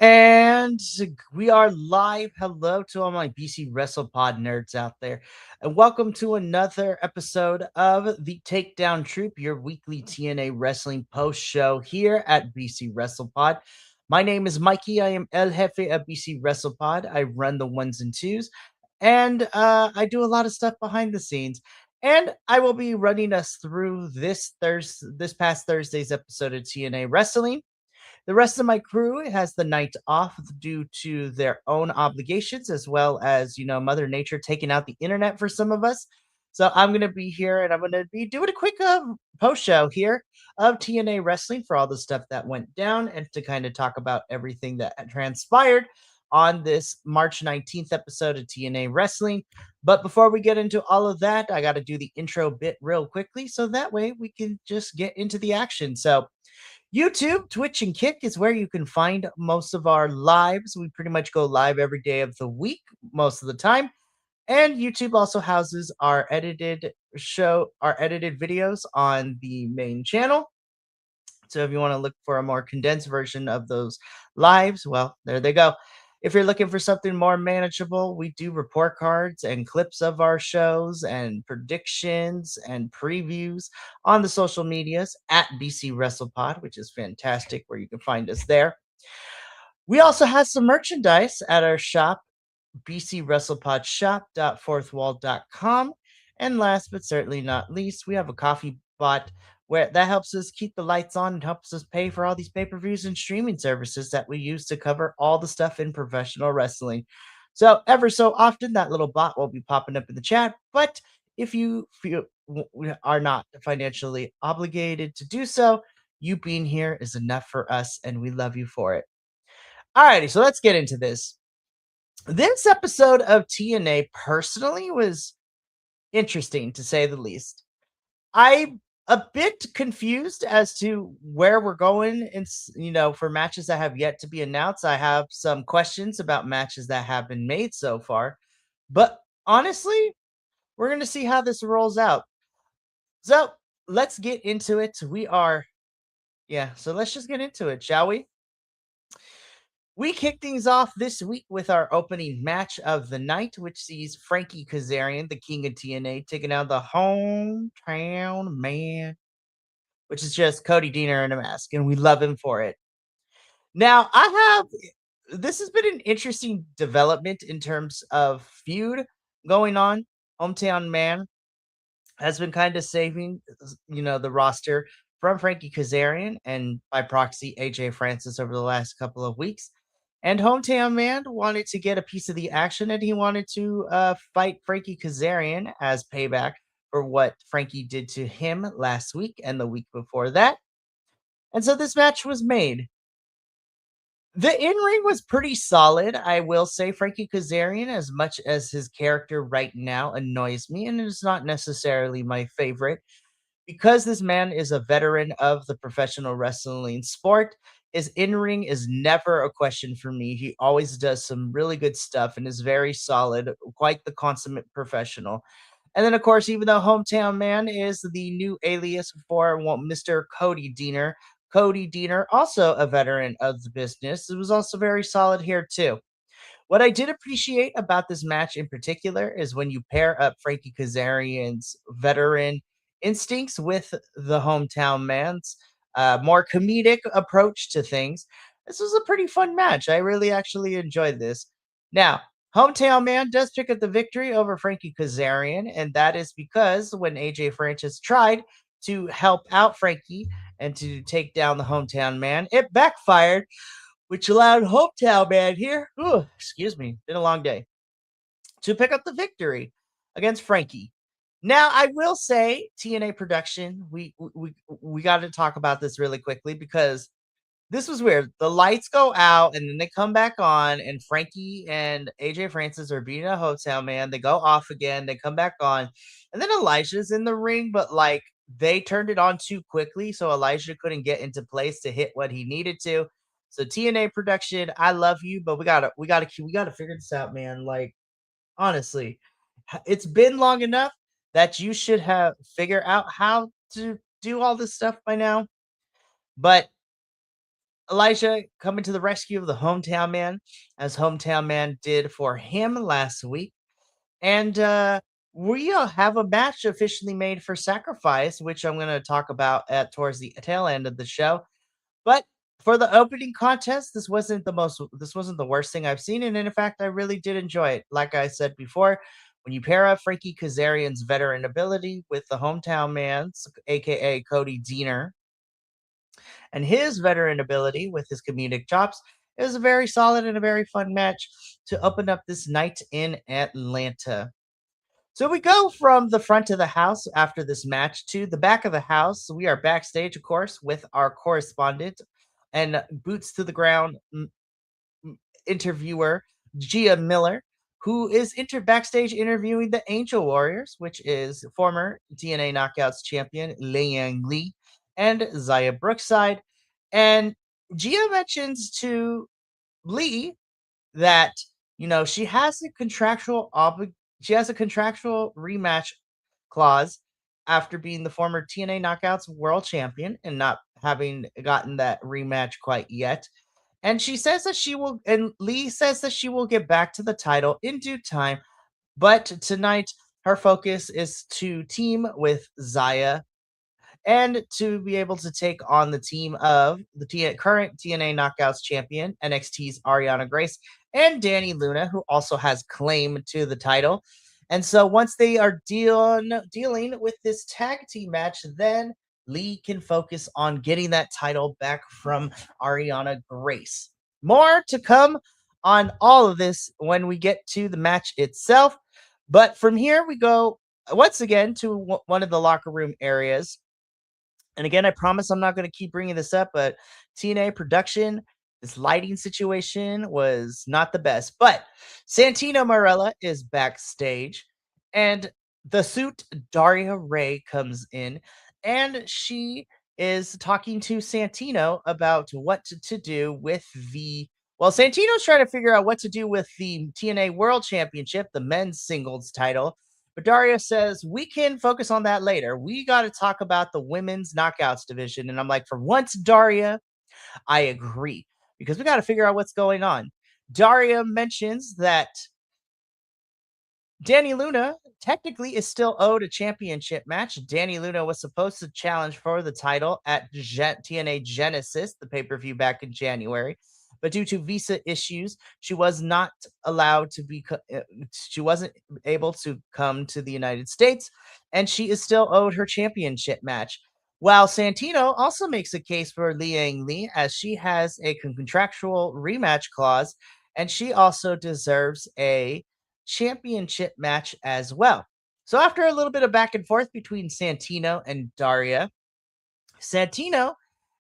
And we are live. Hello to all my BC WrestlePod nerds out there. And welcome to another episode of the Takedown Troupe, your weekly TNA Wrestling post show here at BC WrestlePod. My name is Mikey. I am El Jefe of BC WrestlePod. I run the ones and twos, and I do a lot of stuff behind the scenes. And I will be running us through this past Thursday's episode of TNA Wrestling. The rest of my crew has the night off due to their own obligations, as well as, Mother Nature taking out the internet for some of us. So I'm going to be here and I'm going to be doing a quick post show here of TNA Wrestling for all the stuff that went down and to kind of talk about everything that transpired on this March 19th episode of TNA Wrestling. But before we get into all of that, I got to do the intro bit real quickly so that way we can just get into the action. So, YouTube, Twitch, and Kick is where you can find most of our lives. We pretty much go live every day of the week, most of the time. And YouTube also houses our edited videos on the main channel. So if you want to look for a more condensed version of those lives, well, there they go. If you're looking for something more manageable, we do report cards and clips of our shows and predictions and previews on the social medias at BC WrestlePod, which is fantastic, where you can find us there. We also have some merchandise at our shop, bcwrestlepodshop.fourthwall.com. And last but certainly not least, we have a coffee bot where that helps us keep the lights on and helps us pay for all these pay-per-views and streaming services that we use to cover all the stuff in professional wrestling. So ever so often that little bot will be popping up in the chat, but if you feel we are not financially obligated to do so, you being here is enough for us and we love you for it. Alrighty, so let's get into this. This episode of TNA personally was interesting to say the least. I'm a bit confused as to where we're going and for matches that have yet to be announced. I have some questions about matches that have been made so far. But honestly, we're going to see how this rolls out. So, let's get into it. So let's just get into it, shall we? We kick things off this week with our opening match of the night, which sees Frankie Kazarian, the king of TNA, taking out the hometown man, which is just Cody Deaner in a mask, and we love him for it. Now, this has been an interesting development in terms of feud going on. Hometown man has been kind of saving, the roster from Frankie Kazarian and by proxy AJ Francis over the last couple of weeks. And Hometown Man wanted to get a piece of the action, and he wanted to fight Frankie Kazarian as payback for what Frankie did to him last week and the week before that. And so this match was made. The in-ring was pretty solid, I will say. Frankie Kazarian, as much as his character right now annoys me, and it's not necessarily my favorite, because this man is a veteran of the professional wrestling sport, his in-ring is never a question for me. He always does some really good stuff and is very solid, quite the consummate professional. And then, of course, even though Hometown Man is the new alias for Mr. Cody Deaner, also a veteran of the business, it was also very solid here, too. What I did appreciate about this match in particular is when you pair up Frankie Kazarian's veteran instincts with the Hometown Man's more comedic approach to things. This was a pretty fun match. I really actually enjoyed this. Now, Hometown Man does pick up the victory over Frankie Kazarian, and that is because when AJ Francis tried to help out Frankie and to take down the Hometown Man, it backfired, which allowed Hometown Man here, excuse me, been a long day, to pick up the victory against Frankie. Now, I will say, TNA production, we got to talk about this really quickly because this was weird. The lights go out and then they come back on, and Frankie and AJ Francis are beating a Hometown Man. They go off again, they come back on, and then Elijah's in the ring, but like they turned it on too quickly, so Elijah couldn't get into place to hit what he needed to. So TNA production, I love you, but we gotta figure this out, man. Like honestly, it's been long enough that you should have figured out how to do all this stuff by now. But Elijah coming to the rescue of the hometown man, as hometown man did for him last week. And we have a match officially made for Sacrifice, which I'm going to talk about at towards the tail end of the show. But for the opening contest, this wasn't the worst thing I've seen, and in fact, I really did enjoy it. Like I said before, when you pair up Frankie Kazarian's veteran ability with the hometown man's, aka Cody Deaner, and his veteran ability with his comedic chops, it was a very solid and a very fun match to open up this night in Atlanta. So we go from the front of the house after this match to the back of the house. We are backstage, of course, with our correspondent and boots to the ground interviewer, Gia Miller, who is backstage interviewing the Angel Warriors, which is former TNA Knockouts champion Liang Li and Zaya Brookside. And Gia mentions to Lee that she has a she has a contractual rematch clause after being the former TNA Knockouts world champion and not having gotten that rematch quite yet. And she says that Lee says that she will get back to the title in due time. But tonight, her focus is to team with Zaya and to be able to take on the team of the current TNA Knockouts champion, NXT's Ariana Grace, and Danny Luna, who also has claim to the title. And so once they are dealing with this tag team match, then Lee can focus on getting that title back from Ariana Grace. More to come on all of this when we get to the match itself. But from here, we go once again to one of the locker room areas. And again, I promise I'm not going to keep bringing this up, but TNA production, this lighting situation was not the best. But Santino Marella is backstage, and the suit Daria Ray comes in, and she is talking to Santino about what to do with the. Well, Santino's trying to figure out what to do with the TNA World Championship, the men's singles title. But Daria says, we can focus on that later. We got to talk about the women's knockouts division. And I'm like, for once, Daria, I agree because we got to figure out what's going on. Daria mentions that Danny Luna technically is still owed a championship match. Danny Luna was supposed to challenge for the title at TNA Genesis, the pay-per-view back in January. But due to visa issues, she was not allowed to be. She wasn't able to come to the United States, and she is still owed her championship match. While Santino also makes a case for Liang Li, as she has a contractual rematch clause, and she also deserves a championship match as well. So after a little bit of back and forth between Santino and Daria, Santino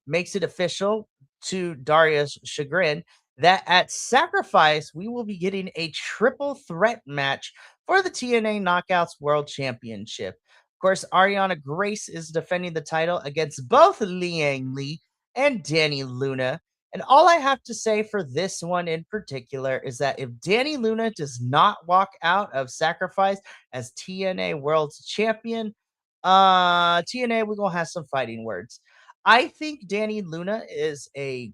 makes it official to Daria's chagrin that at Sacrifice we will be getting a triple threat match for the TNA Knockouts World Championship. Of course, Ariana Grace is defending the title against both Liang Li and Danny Luna. And all I have to say for this one in particular is that if Danny Luna does not walk out of Sacrifice as TNA World Champion, TNA, we're gonna have some fighting words. I think Danny Luna is a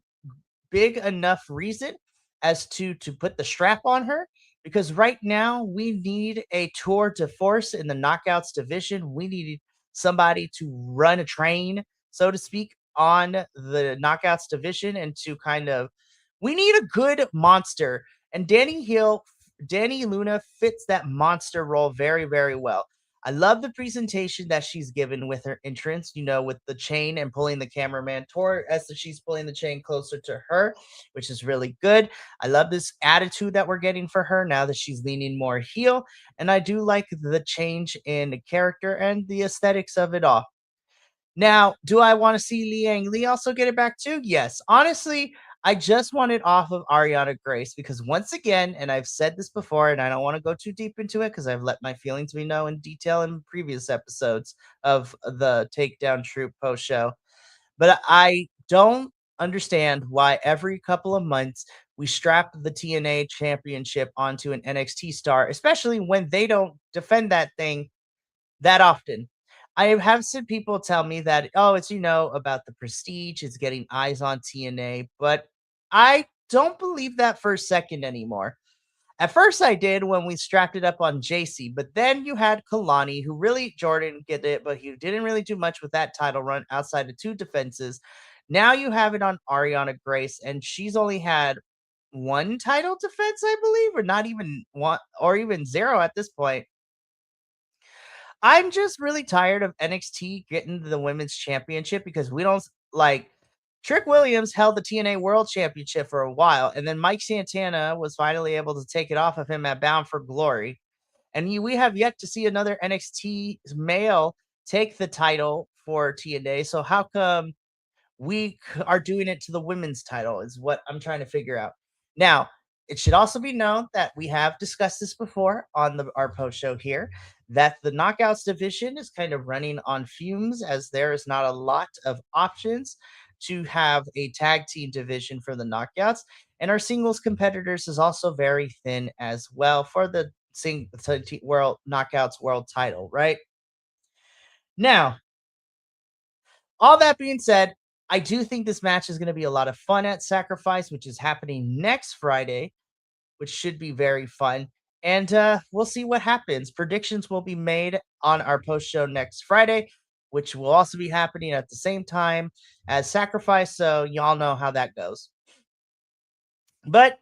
big enough reason as to put the strap on her because right now we need a tour de force in the knockouts division. We need somebody to run a train, so to speak, on the knockouts division and to kind of we need a good monster. And Danny Luna fits that monster role very, very well. I love the presentation that she's given with her entrance, with the chain and pulling the cameraman toward as she's pulling the chain closer to her, which is really good. I love this attitude that we're getting for her now that she's leaning more heel. And I do like the change in character and the aesthetics of it all. Now, do I want to see Liang Li also get it back too? Yes. Honestly, I just want it off of Ariana Grace because once again, and I've said this before, and I don't want to go too deep into it because I've let my feelings be known in detail in previous episodes of the Takedown Troupe post show. But I don't understand why every couple of months we strap the TNA championship onto an NXT star, especially when they don't defend that thing that often. I have seen people tell me that, oh, it's, about the prestige, it's getting eyes on TNA, but I don't believe that for a second anymore. At first, I did when we strapped it up on JC, but then you had Kalani, who really Jordan get it, but he didn't really do much with that title run outside of two defenses. Now you have it on Ariana Grace, and she's only had one title defense, I believe, or not even one, or even zero at this point. I'm just really tired of NXT getting the women's championship because we don't like Trick Williams held the TNA World Championship for a while, and then Mike Santana was finally able to take it off of him at Bound for Glory. And we have yet to see another NXT male take the title for TNA. So how come are doing it to the women's title is what I'm trying to figure out. Now, it should also be known that we have discussed this before on our post show here that the knockouts division is kind of running on fumes as there is not a lot of options to have a tag team division for the knockouts, and our singles competitors is also very thin as well for the world knockouts world title, right? Now, all that being said, I do think this match is going to be a lot of fun at Sacrifice, which is happening next Friday, which should be very fun. And we'll see what happens. Predictions will be made on our post show next Friday, which will also be happening at the same time as Sacrifice. So y'all know how that goes. But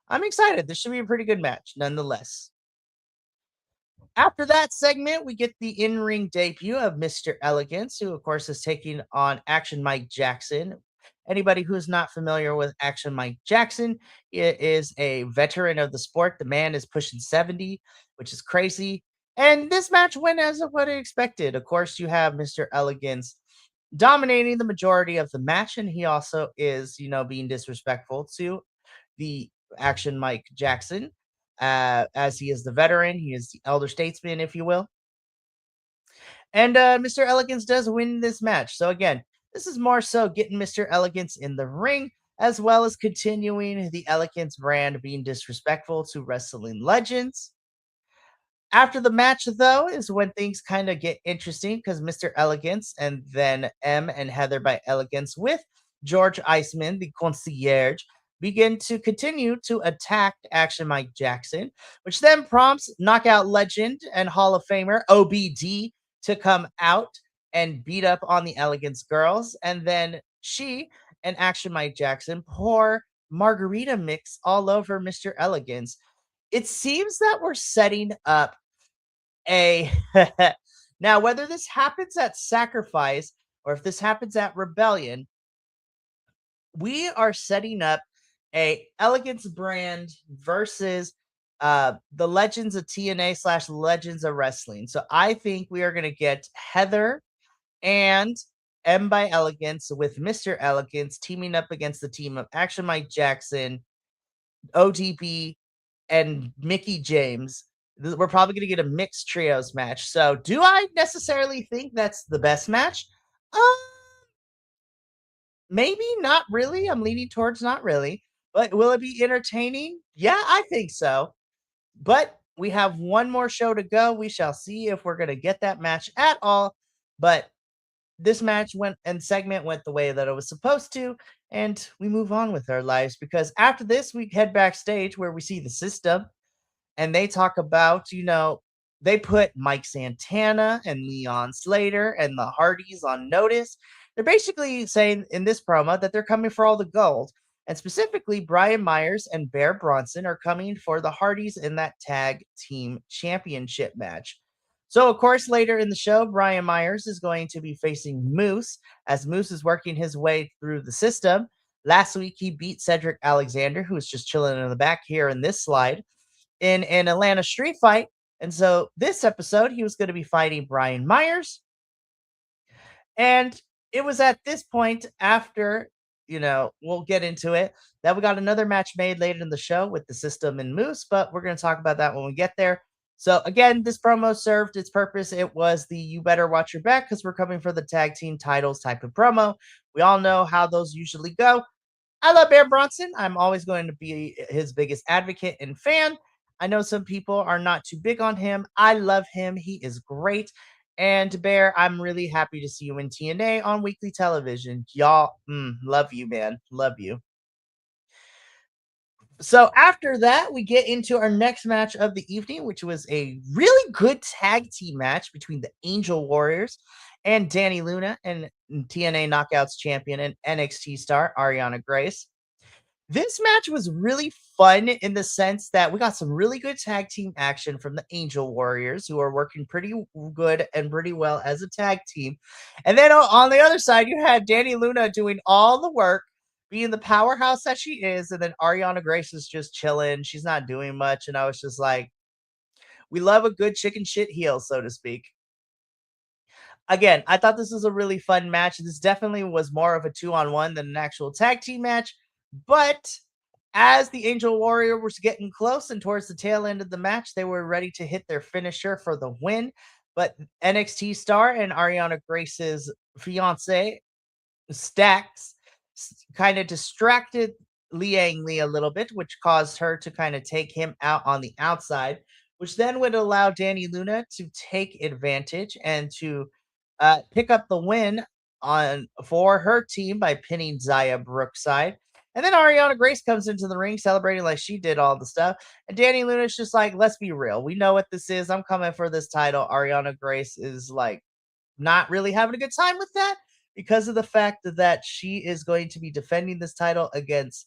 I'm excited. This should be a pretty good match, nonetheless. After that segment, we get the in-ring debut of Mr. Elegance, who of course is taking on Action Mike Jackson. Anybody who is not familiar with Action Mike Jackson is a veteran of the sport. The man is pushing 70, which is crazy. And this match went as of what I expected. Of course, you have Mr. Elegance dominating the majority of the match, and he also is, being disrespectful to the Action Mike Jackson, as he is the veteran. He is the elder statesman, if you will. And Mr. Elegance does win this match. So, again, this is more so getting Mr. Elegance in the ring, as well as continuing the Elegance brand being disrespectful to wrestling legends. After the match, though, is when things kind of get interesting because Mr. Elegance and then M and Heather by Elegance with George Iceman, the concierge, begin to continue to attack Action Mike Jackson, which then prompts knockout legend and Hall of Famer OBD to come out and beat up on the Elegance girls. And then she and Action Mike Jackson pour margarita mix all over Mr. Elegance. It seems that we're setting up a now, whether this happens at Sacrifice or if this happens at Rebellion, we are setting up a Elegance brand versus the Legends of TNA / Legends of Wrestling. So I think we are going to get Heather and M by Elegance with Mr. Elegance teaming up against the team of Action Mike Jackson, ODB, and Mickey James. We're probably going to get a mixed trios match. So, do I necessarily think that's the best match? Maybe not really. I'm leaning towards not really. But will it be entertaining? Yeah, I think so. But we have one more show to go. We shall see if we're going to get that match at all. But this match went and segment went the way that it was supposed to, and we move on with our lives because after this, we head backstage where we see the system and they talk about, they put Mike Santana and Leon Slater and the Hardys on notice. They're basically saying in this promo that they're coming for all the gold. And specifically, Brian Myers and Bear Bronson are coming for the Hardys in that tag team championship match. So, of course, later in the show, Brian Myers is going to be facing Moose as Moose is working his way through the system. Last week, he beat Cedric Alexander, who was just chilling in the back here in this slide, in an Atlanta street fight. And so this episode, he was going to be fighting Brian Myers. And it was at this point after, we'll get into it, that we got another match made later in the show with the System and Moose, but we're going to talk about that when we get there. So again, this promo served its purpose. It was the you better watch your back because we're coming for the tag team titles type of promo. We all know how those usually go. I love Bear Bronson. I'm always going to be his biggest advocate and fan. I know some people are not too big on him. I love him. He is great. And Bear, I'm really happy to see you in TNA on weekly television. Y'all, love you, man. Love you. So after that, we get into our next match of the evening, which was a really good tag team match between the Angel Warriors and Danny Luna and TNA Knockouts champion and NXT star Ariana Grace. This match was really fun in the sense that we got some really good tag team action from the Angel Warriors, who are working pretty good and pretty well as a tag team. And then on the other side, you had Danny Luna doing all the work, being the powerhouse that she is. And then Ariana Grace is just chilling. She's not doing much. And I was just like, we love a good chicken shit heel, so to speak. Again, I thought this was a really fun match. This definitely was more of a 2-on-1 than an actual tag team match. But as the Angel Warrior was getting close and towards the tail end of the match, they were ready to hit their finisher for the win. But NXT star and Ariana Grace's fiance, Stacks, kind of distracted Liang Li a little bit, which caused her to kind of take him out on the outside, which then would allow Danny Luna to take advantage and to pick up the win on for her team by pinning Zaya Brookside. And then Ariana Grace comes into the ring celebrating like she did all the stuff. And Danny Luna's just like, let's be real. We know what this is. I'm coming for this title. Ariana Grace is like not really having a good time with that because of the fact that she is going to be defending this title against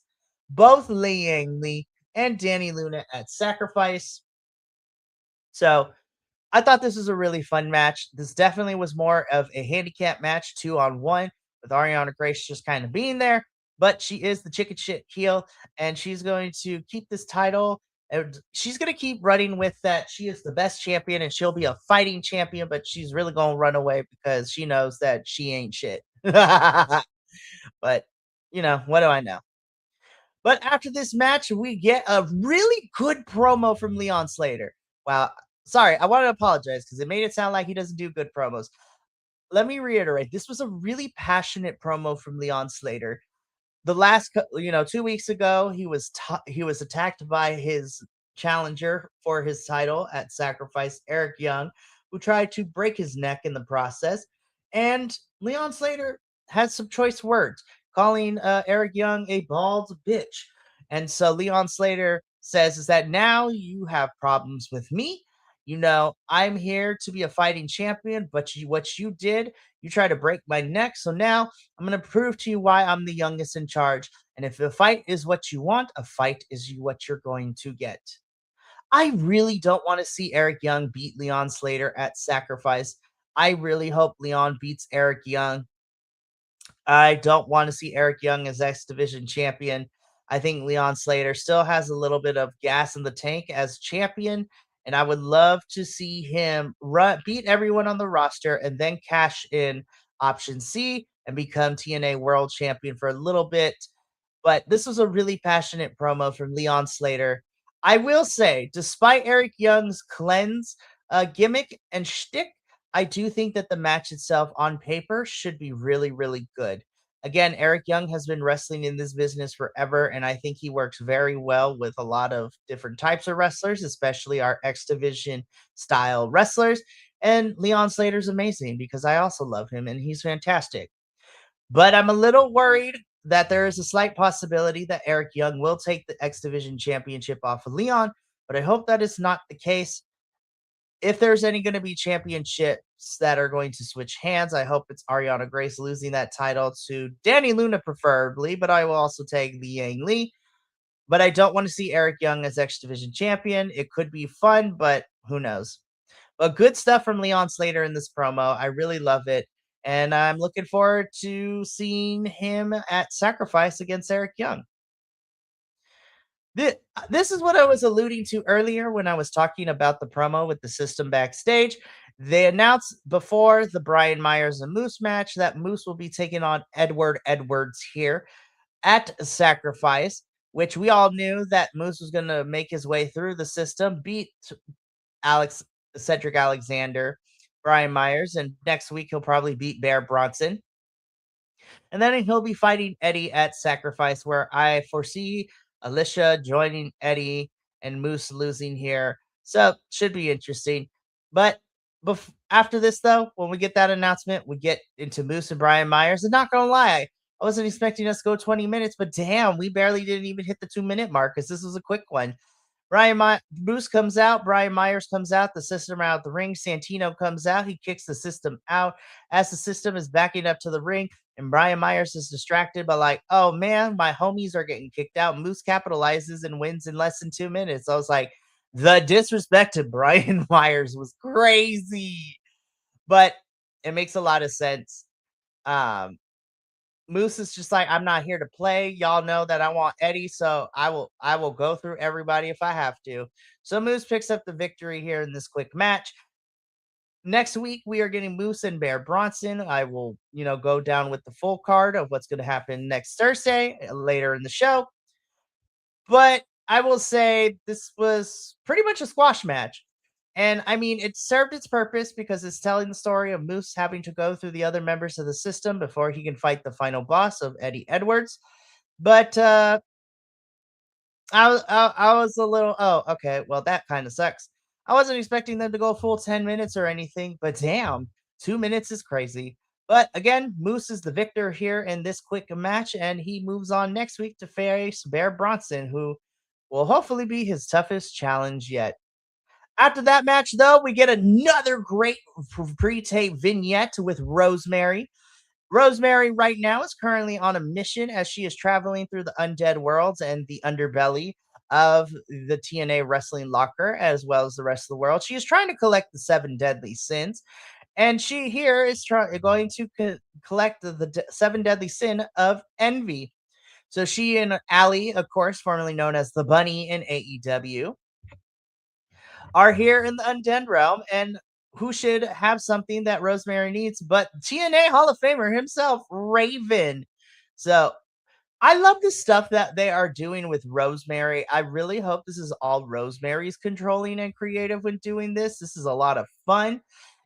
both Liang Li and Danny Luna at Sacrifice. So I thought this was a really fun match. This definitely was more of a handicap match, 2-on-1, with Ariana Grace just kind of being there. But she is the chicken shit heel, and she's going to keep this title. And she's going to keep running with that. She is the best champion, and she'll be a fighting champion, but she's really going to run away because she knows that she ain't shit. But, what do I know? But after this match, we get a really good promo from Leon Slater. Wow. Sorry, I want to apologize because it made it sound like he doesn't do good promos. Let me reiterate, this was a really passionate promo from Leon Slater. The last 2 weeks ago, he was attacked by his challenger for his title at Sacrifice, Eric Young, who tried to break his neck in the process. And Leon Slater has some choice words, calling Eric Young a bald bitch. And so Leon Slater says is that now you have problems with me. I'm here to be a fighting champion, but what you did, you tried to break my neck. So now I'm going to prove to you why I'm the youngest in charge. And if a fight is what you want, a fight is what you're going to get. I really don't want to see Eric Young beat Leon Slater at Sacrifice. I really hope Leon beats Eric Young. I don't want to see Eric Young as X Division champion. I think Leon Slater still has a little bit of gas in the tank as champion, and I would love to see him beat everyone on the roster and then cash in option C and become TNA World Champion for a little bit. But this was a really passionate promo from Leon Slater. I will say, despite Eric Young's cleanse gimmick and shtick, I do think that the match itself on paper should be really, really good. Again, Eric Young has been wrestling in this business forever, and I think he works very well with a lot of different types of wrestlers, especially our X Division style wrestlers. And Leon Slater's amazing because I also love him and he's fantastic. But I'm a little worried that there is a slight possibility that Eric Young will take the X Division championship off of Leon, but I hope that is not the case. If there's any going to be championships that are going to switch hands, I hope it's Ariana Grace losing that title to Danny Luna, preferably, but I will also take Liang Li. But I don't want to see Eric Young as X Division champion. It could be fun, but who knows? But good stuff from Leon Slater in this promo. I really love it. And I'm looking forward to seeing him at Sacrifice against Eric Young. This is what I was alluding to earlier when I was talking about the promo with the system backstage. They announced before the Brian Myers and Moose match that Moose will be taking on Edward Edwards here at Sacrifice, which we all knew that Moose was going to make his way through the system, beat Cedric Alexander, Brian Myers, and next week he'll probably beat Bear Bronson. And then he'll be fighting Eddie at Sacrifice, where I foresee Alicia joining Eddie and Moose losing here. So should be interesting. But After this, though, when we get that announcement, we get into Moose and Brian Myers. And not gonna lie, I wasn't expecting us to go 20 minutes, but damn, we barely didn't even hit the 2 minute mark because this was a quick one. Bruce comes out, Brian Myers comes out, the system out of the ring. Santino comes out, he kicks the system out as the system is backing up to the ring, and Brian Myers is distracted by like, oh man, my homies are getting kicked out. Moose capitalizes and wins in less than 2 minutes. I was like, the disrespect to Brian Myers was crazy, but it makes a lot of sense. Um, Moose is just like, I'm not here to play. Y'all know that I want Eddie, so I will go through everybody if I have to. So Moose picks up the victory here in this quick match. Next week we are getting Moose and Bear Bronson. I will, go down with the full card of what's going to happen next Thursday later in the show. But I will say this was pretty much a squash match. And I mean, it served its purpose because it's telling the story of Moose having to go through the other members of the system before he can fight the final boss of Eddie Edwards. But I was a little, oh, okay, well, that kind of sucks. I wasn't expecting them to go full 10 minutes or anything, but damn, 2 minutes is crazy. But again, Moose is the victor here in this quick match, and he moves on next week to face Bear Bronson, who will hopefully be his toughest challenge yet. After that match, though, we get another great pre-tape vignette with Rosemary. Rosemary right now is currently on a mission as she is traveling through the undead worlds and the underbelly of the TNA Wrestling locker, as well as the rest of the world. She is trying to collect the seven deadly sins, and she here is going to collect the seven deadly sin of envy. So she and Allie, of course, formerly known as the Bunny in AEW, are here in the undead realm, and who should have something that Rosemary needs but TNA Hall of Famer himself, Raven. So I love the stuff that they are doing with Rosemary. I really hope this is all Rosemary's controlling and creative when doing this. This is a lot of fun.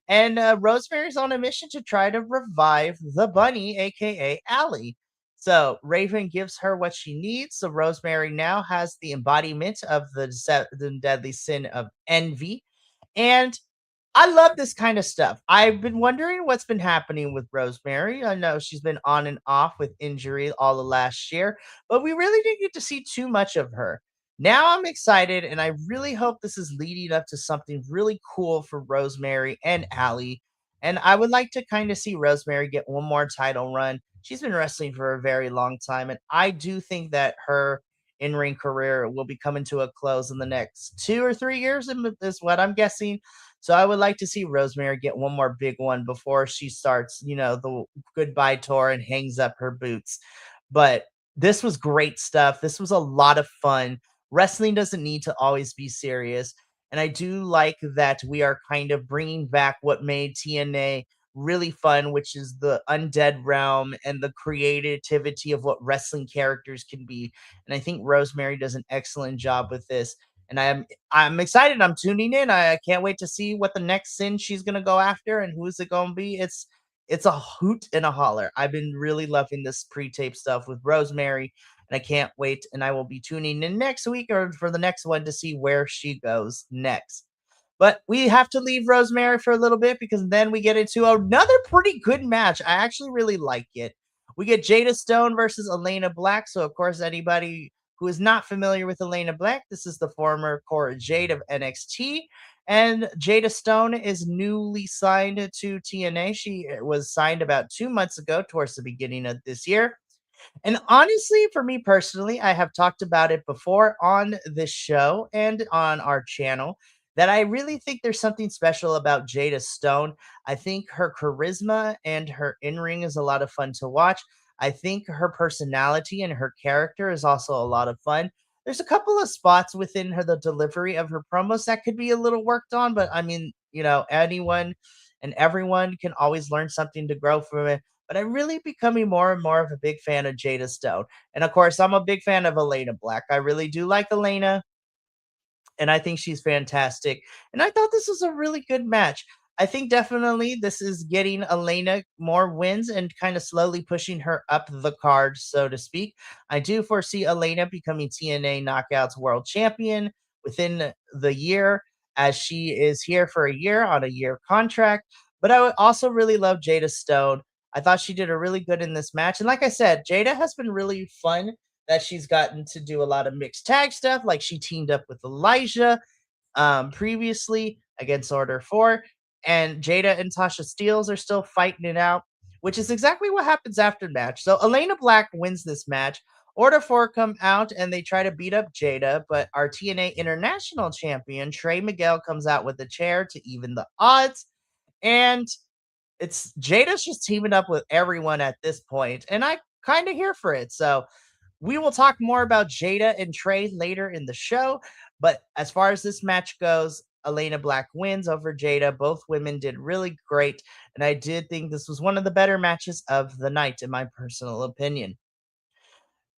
And Rosemary's on a mission to try to revive the bunny, aka Allie. So Raven gives her what she needs. So Rosemary now has the embodiment of the deadly sin of envy. And I love this kind of stuff. I've been wondering what's been happening with Rosemary. I know she's been on and off with injury all of last year, but we really didn't get to see too much of her. Now I'm excited, and I really hope this is leading up to something really cool for Rosemary and Allie. And I would like to kind of see Rosemary get one more title run. She's been wrestling for a very long time, and I do think that her in ring career will be coming to a close in the next 2 or 3 years, is what I'm guessing. So I would like to see Rosemary get one more big one before she starts, the goodbye tour and hangs up her boots. But this was great stuff. This was a lot of fun. Wrestling doesn't need to always be serious. And I do like that we are kind of bringing back what made TNA really fun, which is the undead realm and the creativity of what wrestling characters can be. And I think Rosemary does an excellent job with this. And I'm excited. I'm tuning in. I can't wait to see what the next sin she's gonna go after and who's it gonna be. It's a hoot and a holler. I've been really loving this pre-tape stuff with Rosemary, and I can't wait. And I will be tuning in next week or for the next one to see where she goes next. But we have to leave Rosemary for a little bit because then we get into another pretty good match. I actually really like it. We get Jada Stone versus Elena Black. So, of course, anybody who is not familiar with Elena Black, this is the former Cora Jade of NXT. And Jada Stone is newly signed to TNA. She was signed about 2 months ago, towards the beginning of this year. And honestly, for me personally, I have talked about it before on this show and on our channel that I really think there's something special about Jada Stone. I think her charisma and her in ring is a lot of fun to watch. I think her personality and her character is also a lot of fun. There's a couple of spots within her, the delivery of her promos that could be a little worked on, but I mean, anyone and everyone can always learn something to grow from it. But I'm really becoming more and more of a big fan of Jada Stone. And of course, I'm a big fan of Elena Black. I really do like Elena, and I think she's fantastic. And I thought this was a really good match. I think definitely this is getting Elena more wins and kind of slowly pushing her up the card, so to speak. I do foresee Elena becoming TNA Knockouts World Champion within the year, as she is here for a year on a year contract. But I would also really love Jada Stone. I thought she did a really good in this match. And like I said, Jada has been really fun that she's gotten to do a lot of mixed tag stuff. Like she teamed up with Elijah previously against Order 4. And Jada and Tasha Steeles are still fighting it out, which is exactly what happens after match. So Elena Black wins this match. Order 4 come out and they try to beat up Jada, but our TNA International Champion, Trey Miguel, comes out with a chair to even the odds. And it's Jada's just teaming up with everyone at this point, and I kind of here for it. So we will talk more about Jada and Trey later in the show. But as far as this match goes, Elena Black wins over Jada. Both women did really great. And I did think this was one of the better matches of the night, in my personal opinion.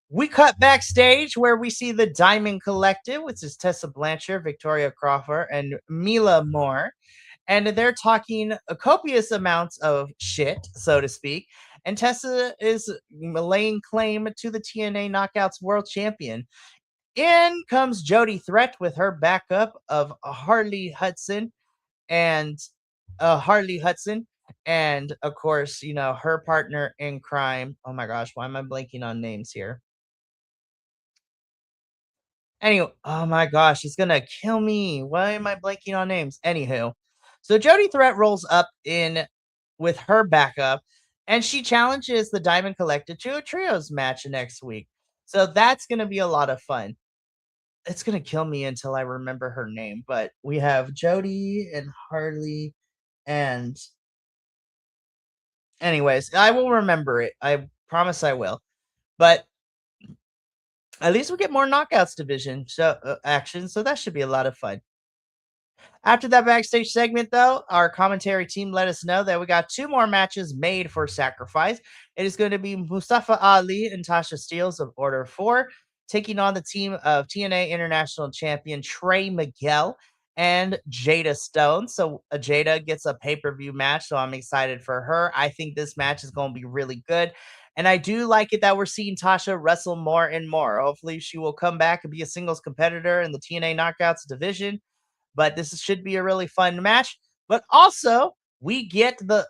We cut backstage where we see the Diamond Collective, which is Tessa Blanchard, Victoria Crawford, and Mila Moore. And they're talking a copious amounts of shit, so to speak. And Tessa is laying claim to the TNA Knockouts World Champion. In comes Jody Threat with her backup of and Harley Hudson, and of course, her partner in crime. Oh my gosh, why am I blanking on names here? Anyway, oh my gosh, it's gonna kill me. Why am I blanking on names? Anywho, so Jody Threat rolls up in with her backup, and she challenges the Diamond Collective to a trios match next week. So that's gonna be a lot of fun. It's gonna kill me until I remember her name, but we have Jody and Harley, and anyways, I will remember it. I promise I will. But at least we get more knockouts division action, so that should be a lot of fun. After that backstage segment, though, our commentary team let us know that we got two more matches made for Sacrifice. It is going to be Mustafa Ali and Tasha Steeles of Order 4 taking on the team of TNA International Champion Trey Miguel and Jada Stone. So Jada gets a pay-per-view match, so I'm excited for her. I think this match is going to be really good. And I do like it that we're seeing Tasha wrestle more and more. Hopefully, she will come back and be a singles competitor in the TNA Knockouts division, but this should be a really fun match. But also, we get the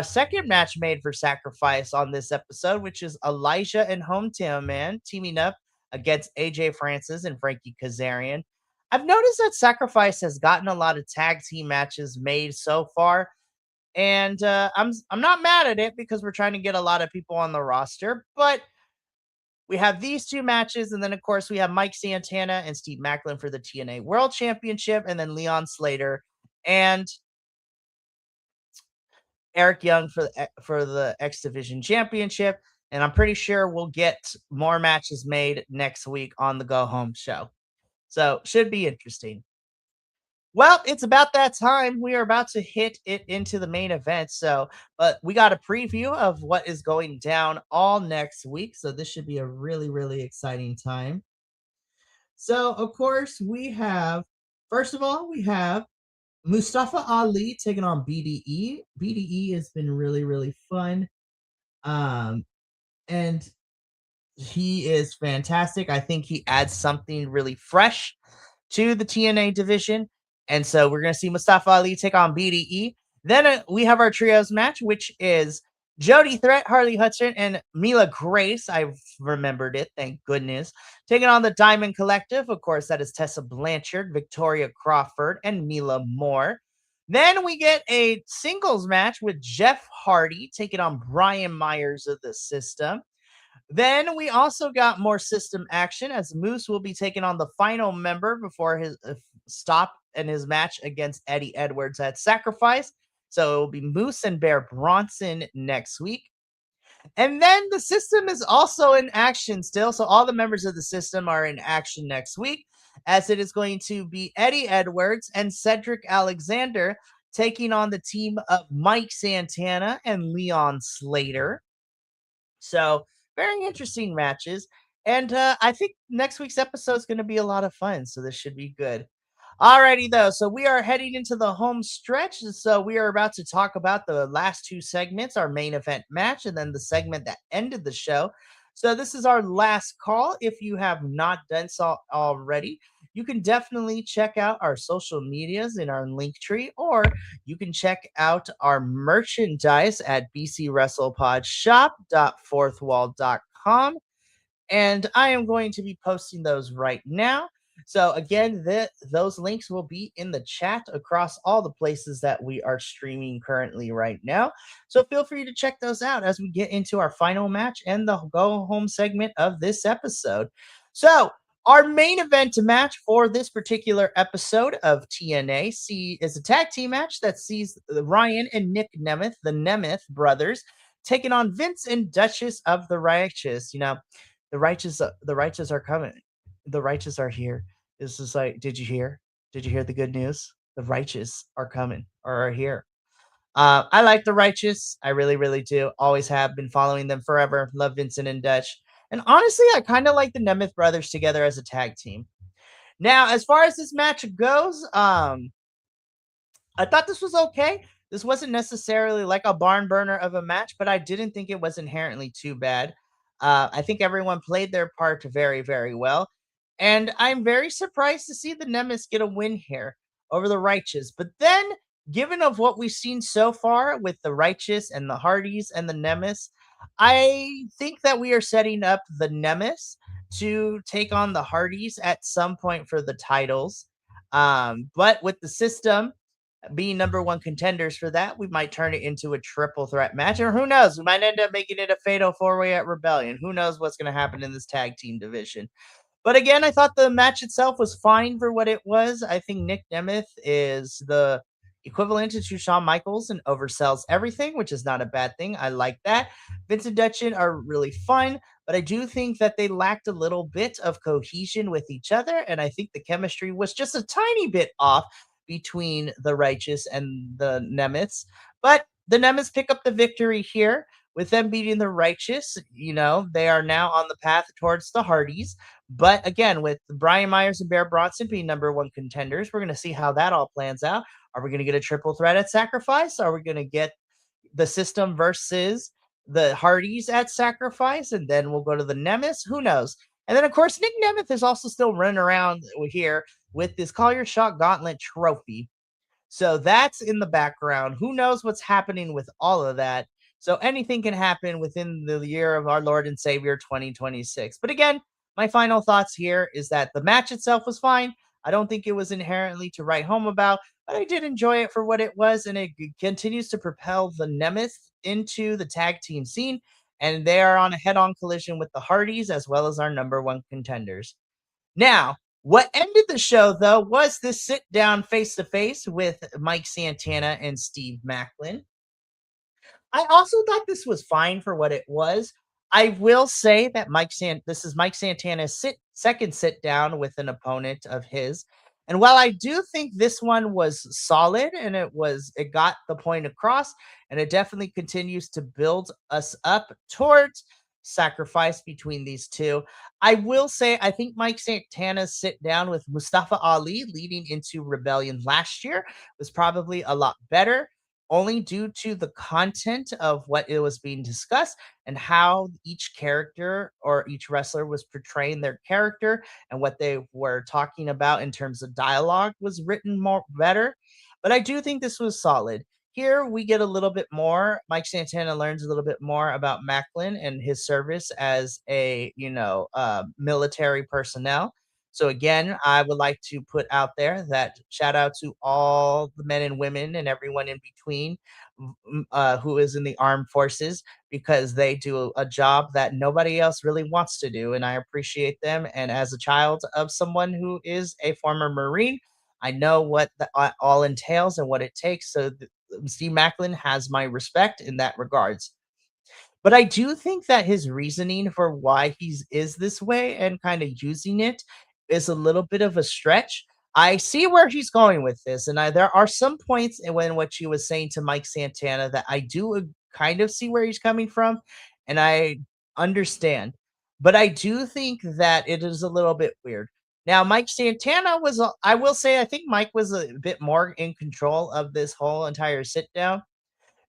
second match made for Sacrifice on this episode, which is Elijah and Hometown Man teaming up against AJ Francis and Frankie Kazarian. I've noticed that Sacrifice has gotten a lot of tag team matches made so far, and I'm not mad at it because we're trying to get a lot of people on the roster. But we have these two matches, and then of course we have Mike Santana and Steve Macklin for the TNA World Championship, and then Leon Slater and Eric Young for the X Division Championship. And I'm pretty sure we'll get more matches made next week on the Go Home show. So should be interesting. Well, it's about that time. We are about to hit it into the main event. So, but we got a preview of what is going down all next week. So this should be a really, really exciting time. So, of course, first of all, we have Mustafa Ali taking on BDE. BDE has been really, really fun. And he is fantastic. I think he adds something really fresh to the TNA division. And so we're going to see Mustafa Ali take on BDE. Then we have our trios match, which is Jody Threat, Harley Hudson, and Mila Grace. I've remembered it, thank goodness. Taking on the Diamond Collective. Of course, that is Tessa Blanchard, Victoria Crawford, and Mila Moore. Then we get a singles match with Jeff Hardy taking on Brian Myers of the System. Then we also got more system action as Moose will be taking on the final member before his stop in his match against Eddie Edwards at Sacrifice. So it will be Moose and Bear Bronson next week. And then the system is also in action still. So all the members of the system are in action next week, as it is going to be Eddie Edwards and Cedric Alexander taking on the team of Mike Santana and Leon Slater. So very interesting matches. And I think next week's episode is going to be a lot of fun. So this should be good. Alrighty, though. So we are heading into the home stretch. So we are about to talk about the last two segments, our main event match, and then the segment that ended the show. So this is our last call. If you have not done so already, you can definitely check out our social medias in our link tree, or you can check out our merchandise at bcwrestlepodshop.fourthwall.com, and I am going to be posting those right now. So again, those links will be in the chat across all the places that we are streaming currently right now. So feel free to check those out as we get into our final match and the go home segment of this episode. So our main event match for this particular episode of TNA is a tag team match that sees Ryan and Nick Nemeth, the Nemeth brothers, taking on Vince and Duchess of the Righteous. The righteous are coming. The righteous are here. This is like, did you hear? Did you hear the good news? The righteous are coming or are here. I like the righteous. I really, really do. Always have been following them forever. Love Vincent and Dutch. And honestly, I kind of like the Nemeth brothers together as a tag team. Now, as far as this match goes, I thought this was okay. This wasn't necessarily like a barn burner of a match, but I didn't think it was inherently too bad. I think everyone played their part very, very well. And I'm very surprised to see the Nemesis get a win here over the Righteous. But then, given of what we've seen so far with the Righteous and the Hardys and the Nemesis, I think that we are setting up the Nemesis to take on the Hardys at some point for the titles. But with the system being number one contenders for that, we might turn it into a triple threat match, or who knows? We might end up making it a fatal four way at Rebellion. Who knows what's going to happen in this tag team division? But again, I thought the match itself was fine for what it was. I think Nick Nemeth is the equivalent to Shawn Michaels and oversells everything, which is not a bad thing. I like that. Vince and Dutchin are really fun, but I do think that they lacked a little bit of cohesion with each other, and I think the chemistry was just a tiny bit off between the Righteous and the Nemeths. But the Nemeths pick up the victory here with them beating the Righteous. They are now on the path towards the Hardys. But again, with Brian Myers and Bear Bronson being number one contenders, we're going to see how that all plans out. Are we going to get a triple threat at Sacrifice? Are we going to get the system versus the Hardys at Sacrifice? And then we'll go to the Nemesis? Who knows? And then, of course, Nick Nemeth is also still running around here with this Call Your Shot Gauntlet trophy. So that's in the background. Who knows what's happening with all of that? So anything can happen within the year of our Lord and Savior 2026. But again, my final thoughts here is that the match itself was fine. I don't think it was inherently to write home about, but I did enjoy it for what it was, and it continues to propel the Nemeth into the tag team scene, and they are on a head-on collision with the Hardys as well as our number one contenders. Now, what ended the show, though, was this sit down face to face with Mike Santana and Steve Macklin. I also thought this was fine for what it was. I will say that this is Mike Santana's second sit down with an opponent of his. And while I do think this one was solid and it got the point across, and it definitely continues to build us up towards sacrifice between these two. I will say I think Mike Santana's sit down with Mustafa Ali leading into Rebellion last year was probably a lot better, only due to the content of what it was being discussed and how each character or each wrestler was portraying their character, and what they were talking about in terms of dialogue was written more better. But I do think this was solid. Here we get a little bit more. Mike Santana learns a little bit more about Macklin and his service as a military personnel. So again, I would like to put out there that shout out to all the men and women and everyone in between who is in the armed forces, because they do a job that nobody else really wants to do, and I appreciate them. And as a child of someone who is a former Marine, I know what all entails and what it takes. So Steve Macklin has my respect in that regards. But I do think that his reasoning for why he's is this way and kind of using it is a little bit of a stretch. I see where he's going with this, and there are some points in when what she was saying to Mike Santana that I do kind of see where he's coming from, and I understand. But I do think that it is a little bit weird. Now, Mike Santana was, I will say, I think Mike was a bit more in control of this whole entire sit down,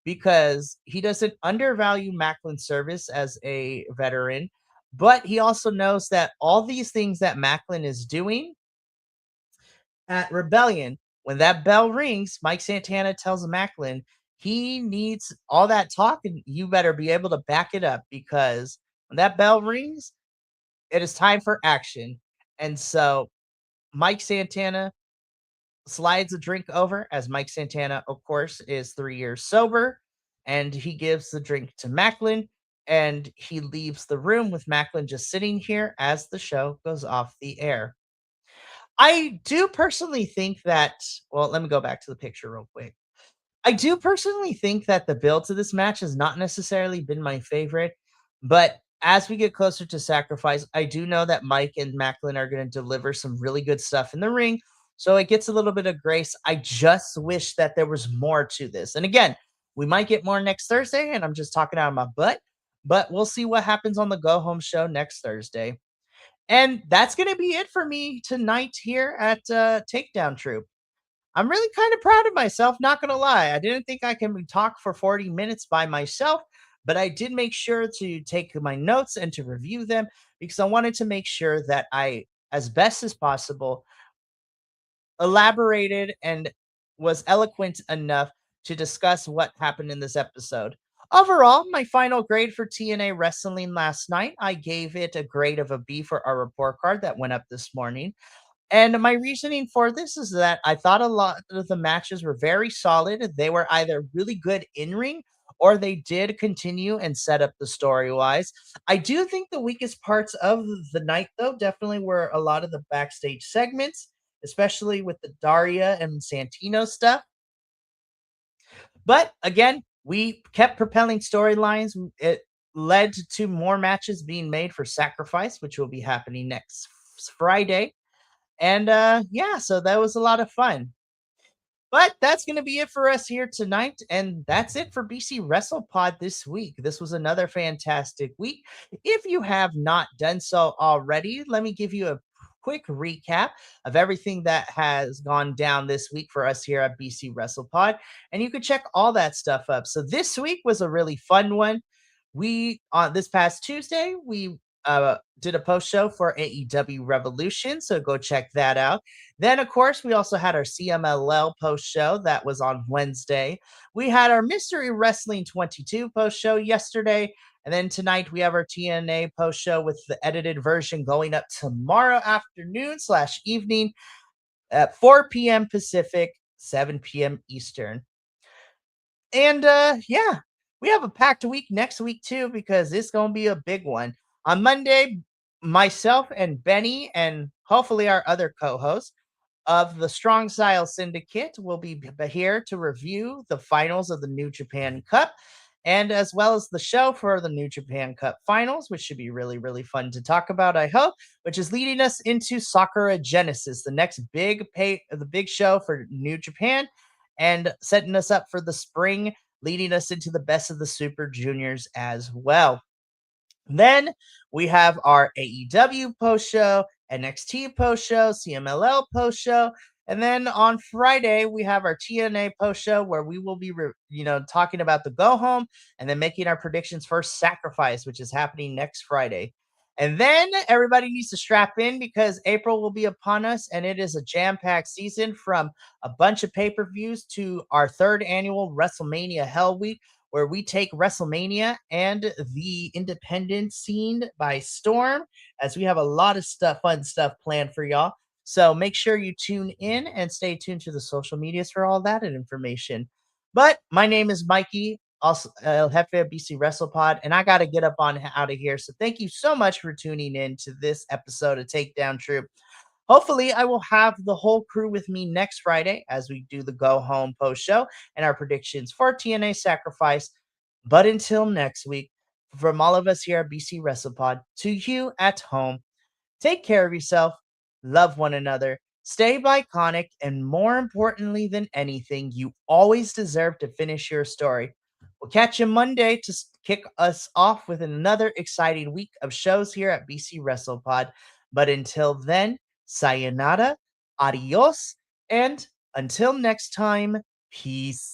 because he doesn't undervalue Macklin's service as a veteran, but he also knows that all these things that Macklin is doing at Rebellion. When that bell rings, Mike Santana tells Macklin he needs all that talk, and you better be able to back it up because when that bell rings, it is time for action. And so Mike Santana slides a drink over, as Mike Santana, of course, is 3 years sober, and he gives the drink to Macklin, and he leaves the room with Macklin just sitting here as the show goes off the air. I do personally think that, well, let me go back to the picture real quick. I do personally think that the build to this match has not necessarily been my favorite, but as we get closer to Sacrifice, I do know that Mike and Macklin are going to deliver some really good stuff in the ring. So it gets a little bit of grace. I just wish that there was more to this. And again, we might get more next Thursday, and I'm just talking out of my butt, but we'll see what happens on the go home show next Thursday. And that's going to be it for me tonight here at Takedown Troop. I'm really kind of proud of myself, not gonna lie. I didn't think I can talk for 40 minutes by myself, but I did make sure to take my notes and to review them because I wanted to make sure that I, as best as possible, elaborated and was eloquent enough to discuss what happened in this episode. Overall, my final grade for TNA Wrestling last night, I gave it a grade of a B for our report card that went up this morning. And my reasoning for this is that I thought a lot of the matches were very solid. They were either really good in ring or they did continue and set up the story wise. I do think the weakest parts of the night, though, definitely were a lot of the backstage segments, especially with the Daria and Santino stuff. But again, we kept propelling storylines. It led to more matches being made for Sacrifice, which will be happening next Friday. And yeah, so that was a lot of fun. But that's going to be it for us here tonight. And that's it for BC WrestlePod this week. This was another fantastic week. If you have not done so already, let me give you a quick recap of everything that has gone down this week for us here at BC WrestlePod. And you can check all that stuff up. So this week was a really fun one. We, on this past Tuesday, we did a post show for AEW Revolution. So go check that out. Then, of course, we also had our CMLL post show that was on Wednesday. We had our Mystery Wrestling 22 post show yesterday. And then tonight we have our TNA post show with the edited version going up tomorrow afternoon / evening at 4 p.m. Pacific, 7 p.m. Eastern. And yeah, we have a packed week next week too because it's going to be a big one. On Monday, myself and Benny and hopefully our other co-hosts of the Strong Style Syndicate will be here to review the finals of the New Japan Cup and as well as the show for the New Japan Cup finals, which should be really, really fun to talk about, I hope, which is leading us into Sakura Genesis, the next the big show for New Japan and setting us up for the spring, leading us into the Best of the Super Juniors as well. Then we have our AEW post show, NXT post show, CMLL post show, and then on Friday we have our TNA post show where we will be, talking about the go home and then making our predictions for Sacrifice, which is happening next Friday. And then everybody needs to strap in because April will be upon us, and it is a jam-packed season from a bunch of pay-per-views to our third annual WrestleMania Hell Week, where we take WrestleMania and the independent scene by storm, as we have a lot of fun stuff planned for y'all. So make sure you tune in and stay tuned to the social medias for all that information. But my name is Mikey, also El Jefe of BC WrestlePod, and I got to get up on out of here. So thank you so much for tuning in to this episode of Takedown Troop. Hopefully, I will have the whole crew with me next Friday as we do the go home post show and our predictions for TNA Sacrifice. But until next week, from all of us here at BC WrestlePod to you at home, take care of yourself, love one another, stay iconic, and more importantly than anything, you always deserve to finish your story. We'll catch you Monday to kick us off with another exciting week of shows here at BC WrestlePod. But until then, sayonara, adios, and until next time, peace.